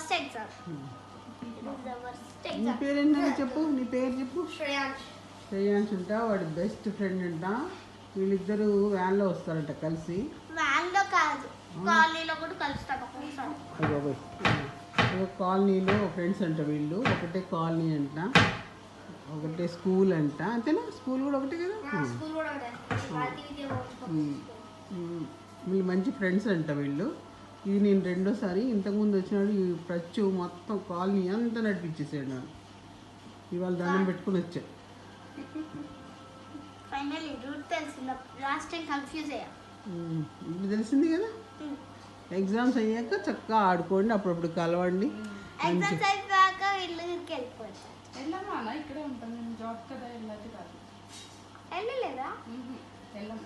First exam. నీ పేరేంటో చెప్పు, నీ పేరు చెప్పు. శ్రేయాంష్. శ్రేయాంష్ అంట, వాడి బెస్ట్ ఫ్రెండ్ అంట. వీళ్ళిద్దరూ వ్యాన్లో వస్తారంట కలిసి. వ్యాన్లో కాదు, కాలనీలో కూడా కలుస్తాను ఒక్కొక్కసారి. కాలనీలో ఫ్రెండ్స్ అంట వీళ్ళు. ఒకటే కాలనీ అంట, ఒకటే స్కూల్ అంట. అంతేనా? స్కూల్ కూడా ఒకటే కదా. స్కూల్ కూడా ఒకటే. వీళ్ళు మంచి ఫ్రెండ్స్ అంట వీళ్ళు. ఇది నేను రెండోసారి. ఇంతకుముందు వచ్చినాడు ఈ ప్రచ్చు మొత్తం కాలనీ అంతా నడిపించేసాడు నన్ను. ఇవాళ దండం పెట్టుకుని వచ్చా. ఫైనల్లీ రూట్ తెలిసింది. లాస్ట్ టైం కన్ఫ్యూజ్ అయ్యా. ఇప్పుడు తెలిసింది కదా. ఎగ్జామ్స్ అయ్యాక చక్కగా ఆడుకోండి, అప్పుడప్పుడు కలవండి. ఎగ్జామ్స్ అయిపోయాక ఇల్లుకి వెళ్ళిపోతాను. వెళ్ళమ్మా అన్న, ఇక్కడే ఉంటాను నేను. జాబ్ కదా, వెళ్ళదు కాదు. వెళ్ళలేదా? వెళ్ళము.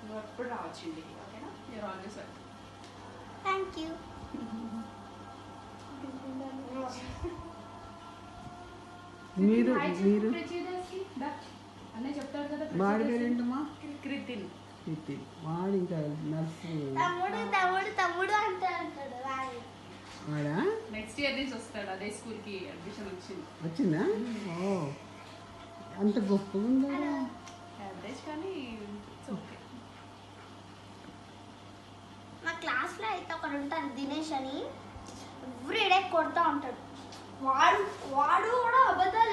నువ్వు ఎప్పుడు రావచ్చు ఇంటికి. ఓకేనా? You're always welcome. Thank you. మీరు మీరు అన్నయ్య చెప్తాడు కదా. వాడి పేరేంటమ్మా? క్రితిన్. క్రితిన్. వాడు ఇంకా నర్సు. తమ్ముడు తమ్ముడు తమ్ముడు అంటాడు. వాడా నెక్స్ట్ ఇయర్ నుంచి వస్తాడు. అదే స్కూల్కి అడ్మిషన్ వచ్చిందా? ఓ, అంత గొప్పగా ఉందా? యావరేజ్ కానీ ఓకే. మా క్లాస్లో అయితే ఒకడు ఉంటాడు దినేష్ అని. ఎవ్రీడే కొడతా ఉంటాడు. వాడు కూడా అబద్ధాలు